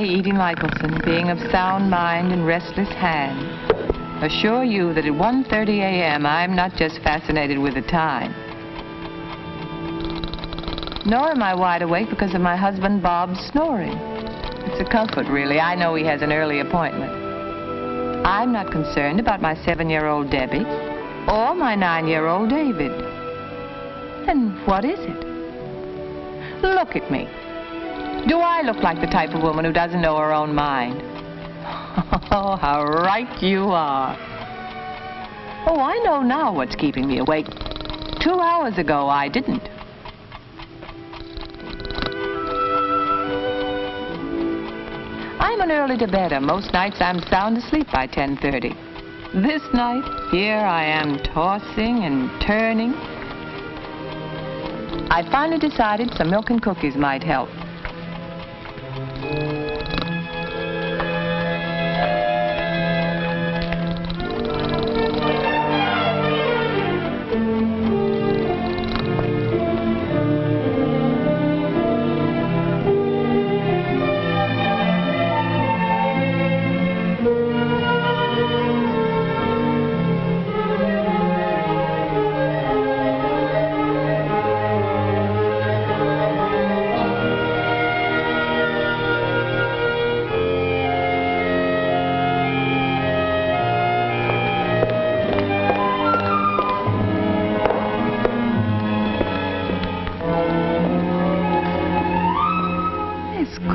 I, Edie Michelson, being of sound mind and restless hand, assure you that at 1:30 a.m. I'm not just fascinated with the time, nor am I wide awake because of my husband Bob's snoring. It's a comfort, really. I know he has an early appointment. I'm not concerned about my 7-year-old Debbie or my 9-year-old David. Then what is it? Look at me. Do I look like the type of woman who doesn't know her own mind? Oh, how right you are. Oh, I know now what's keeping me awake. 2 hours ago, I didn't. I'm an early to-bedder. Most nights I'm sound asleep by 10:30. This night, here I am tossing and turning. I finally decided some milk and cookies might help.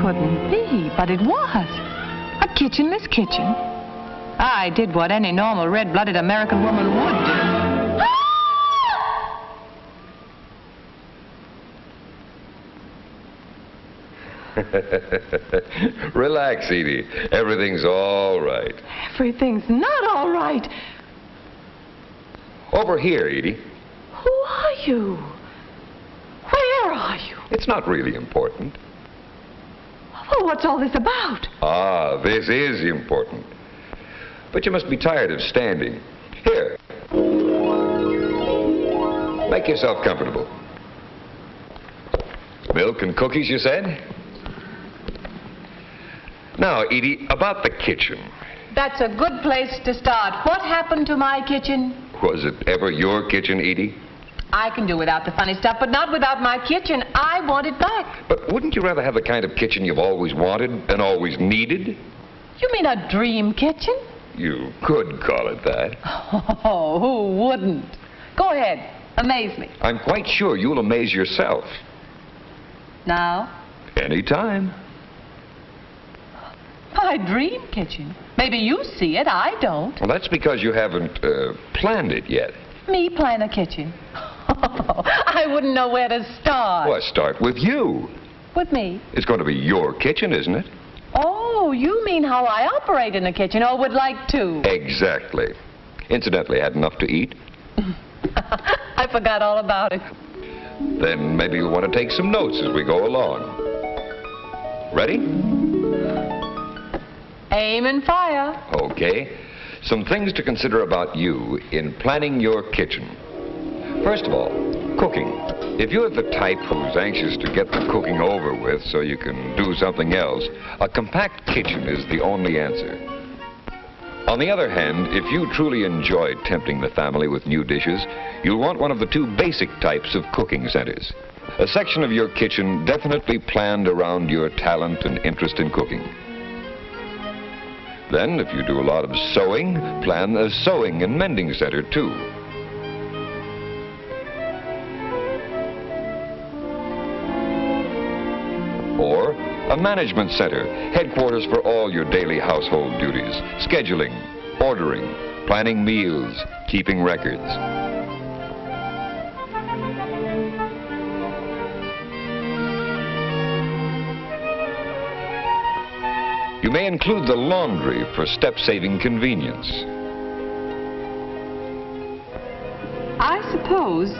Couldn't be, but it was. A kitchenless kitchen. I did what any normal red-blooded American woman would do. Relax, Edie. Everything's all right. Everything's not all right. Over here, Edie. Who are you? Where are you? It's not really important. Oh, what's all this about? Ah, this is important. But you must be tired of standing. Here. Make yourself comfortable. Milk and cookies, you said? Now, Edie, about the kitchen. That's a good place to start. What happened to my kitchen? Was it ever your kitchen, Edie? I can do without the funny stuff, but not without my kitchen. I want it back. But wouldn't you rather have the kind of kitchen you've always wanted and always needed? You mean a dream kitchen? You could call it that. Oh, who wouldn't? Go ahead. Amaze me. I'm quite sure you'll amaze yourself. Now? Anytime. My dream kitchen. Maybe you see it. I don't. Well, that's because you haven't planned it yet. Me plan a kitchen? I wouldn't know where to start. Well, start with you. With me? It's going to be your kitchen, isn't it? Oh, you mean how I operate in a kitchen, or would like to? Exactly. Incidentally, had enough to eat? I forgot all about it. Then maybe you'll want to take some notes as we go along. Ready? Aim and fire. Okay. Some things to consider about you in planning your kitchen. First of all, cooking. If you're the type who's anxious to get the cooking over with so you can do something else, a compact kitchen is the only answer. On the other hand, if you truly enjoy tempting the family with new dishes, you'll want one of the two basic types of cooking centers. A section of your kitchen definitely planned around your talent and interest in cooking. Then, if you do a lot of sewing, plan a sewing and mending center, too. Or a management center, headquarters for all your daily household duties, scheduling, ordering, planning meals, keeping records. You may include the laundry for step-saving convenience. I suppose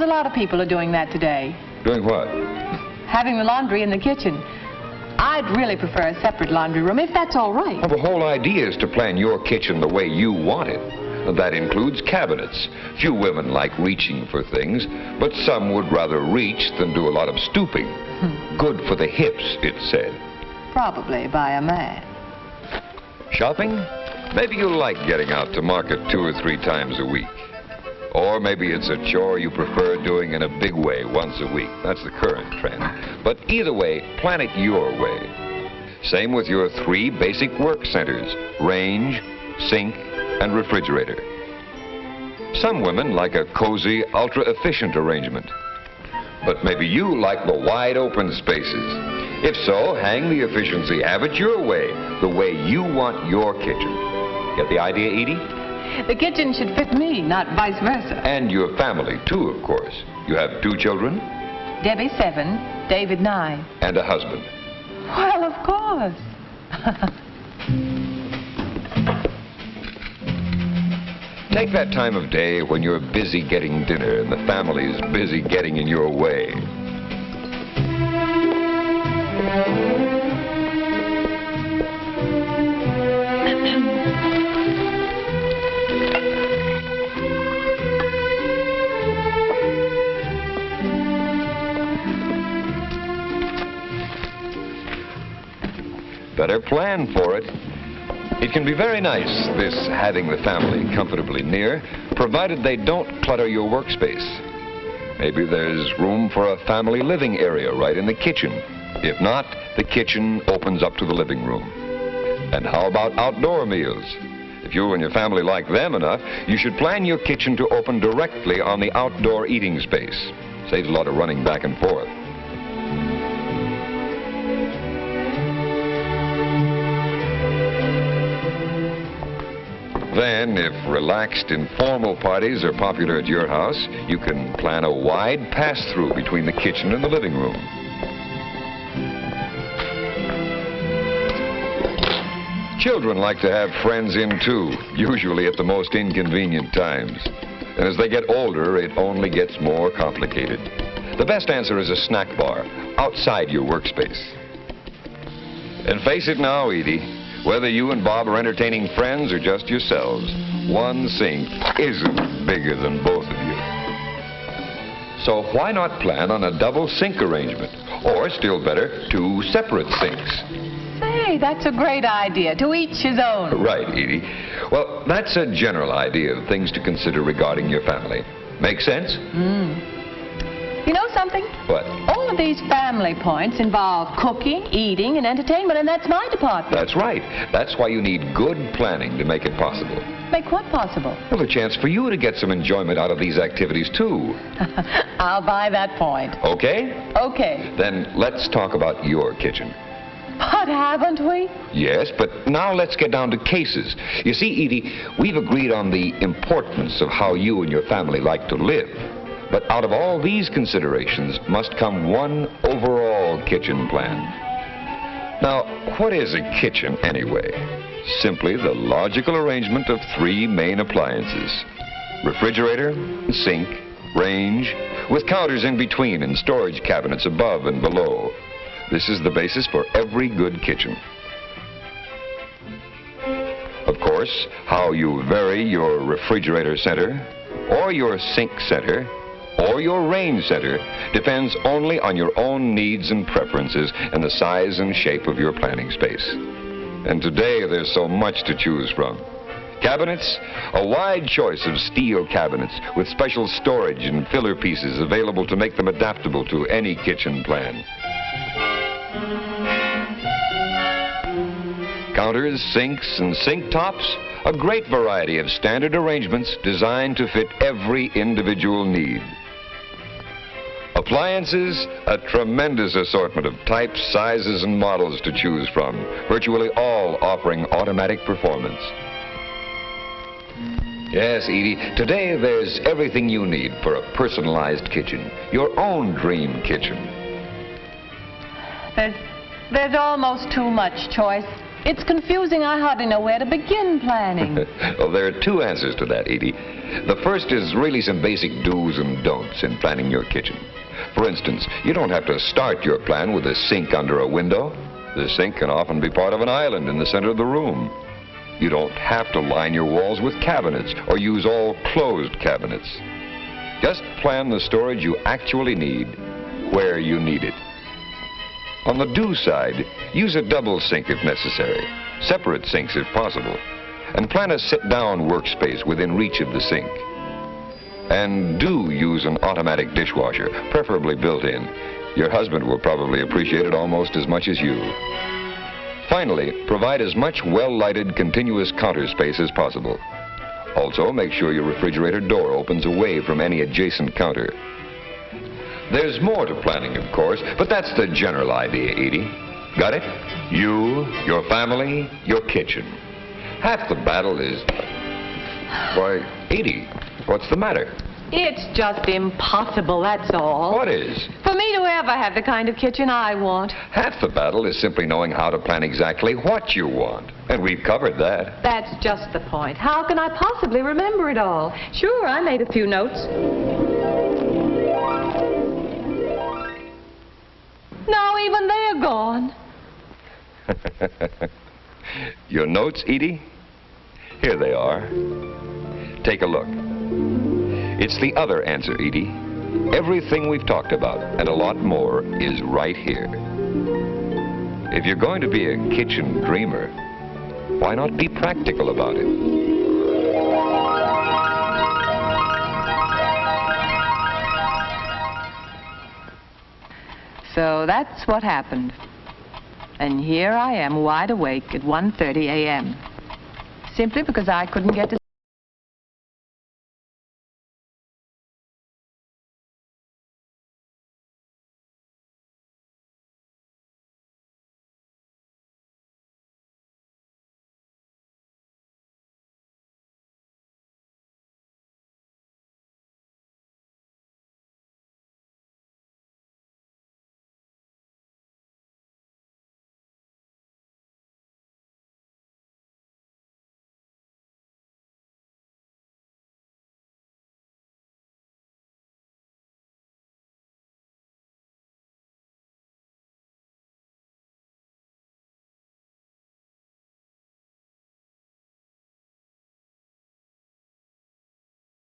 a lot of people are doing that today. Doing what? Having the laundry in the kitchen. I'd really prefer a separate laundry room, if that's all right. Well, the whole idea is to plan your kitchen the way you want it. That includes cabinets. Few women like reaching for things, but some would rather reach than do a lot of stooping. Good for the hips, it's said. Probably by a man. Shopping? Maybe you like getting out to market 2 or 3 times a week. Or maybe it's a chore you prefer doing in a big way once a week. That's the current trend. But either way, plan it your way. Same with your 3 basic work centers: range, sink, and refrigerator. Some women like a cozy, ultra-efficient arrangement. But maybe you like the wide open spaces. If so, hang the efficiency habit your way, the way you want your kitchen. Get the idea, Edie? The kitchen should fit me, not vice versa. And your family, too, of course. You have 2 children? Debbie 7, David 9. And a husband. Well, of course. Take that time of day when you're busy getting dinner and the family's busy getting in your way. Better plan for it. It can be very nice, this having the family comfortably near, provided they don't clutter your workspace. Maybe there's room for a family living area right in the kitchen. If not, the kitchen opens up to the living room. And how about outdoor meals? If you and your family like them enough, you should plan your kitchen to open directly on the outdoor eating space. Saves a lot of running back and forth. Then, if relaxed, informal parties are popular at your house, you can plan a wide pass-through between the kitchen and the living room. Children like to have friends in, too, usually at the most inconvenient times. And as they get older, it only gets more complicated. The best answer is a snack bar outside your workspace. And face it now, Edie. Whether you and Bob are entertaining friends or just yourselves, one sink isn't bigger than both of you. So why not plan on a double sink arrangement? Or, still better, 2 separate sinks. Say, that's a great idea. To each his own. Right, Edie. Well, that's a general idea of things to consider regarding your family. Make sense? You know something? What? All of these family points involve cooking, eating, and entertainment, and that's my department. That's right. That's why you need good planning to make it possible. Make what possible? Well, a chance for you to get some enjoyment out of these activities, too. I'll buy that point. Okay? Okay. Then let's talk about your kitchen. But haven't we? Yes, but now let's get down to cases. You see, Edie, we've agreed on the importance of how you and your family like to live. But out of all these considerations must come one overall kitchen plan. Now, what is a kitchen anyway? Simply the logical arrangement of 3 main appliances: refrigerator, sink, range, with counters in between and storage cabinets above and below. This is the basis for every good kitchen. Of course, how you vary your refrigerator center, or your sink center, or your range center depends only on your own needs and preferences and the size and shape of your planning space. And today there's so much to choose from. Cabinets, a wide choice of steel cabinets with special storage and filler pieces available to make them adaptable to any kitchen plan. Counters, sinks, and sink tops, a great variety of standard arrangements designed to fit every individual need. Appliances, a tremendous assortment of types, sizes, and models to choose from, virtually all offering automatic performance. Yes, Edie, today there's everything you need for a personalized kitchen, your own dream kitchen. There's almost too much choice. It's confusing. I hardly know where to begin planning. Well, there are 2 answers to that, Edie. The first is really some basic do's and don'ts in planning your kitchen. For instance, you don't have to start your plan with a sink under a window. The sink can often be part of an island in the center of the room. You don't have to line your walls with cabinets or use all closed cabinets. Just plan the storage you actually need where you need it. On the do side, use a double sink if necessary, separate sinks if possible, and plan a sit-down workspace within reach of the sink. And do use an automatic dishwasher, preferably built-in. Your husband will probably appreciate it almost as much as you. Finally, provide as much well-lighted continuous counter space as possible. Also, make sure your refrigerator door opens away from any adjacent counter. There's more to planning, of course, but that's the general idea, Edie. Got it? You, your family, your kitchen. Half the battle is... Why, Edie, what's the matter? It's just impossible, that's all. What is? For me to ever have the kind of kitchen I want. Half the battle is simply knowing how to plan exactly what you want. And we've covered that. That's just the point. How can I possibly remember it all? Sure, I made a few notes. Now even they're gone. Your notes, Edie? Here they are. Take a look. It's the other answer, Edie. Everything we've talked about, and a lot more, is right here. If you're going to be a kitchen dreamer, why not be practical about it? So that's what happened. And here I am, wide awake at 1:30 a.m. Simply because I couldn't get to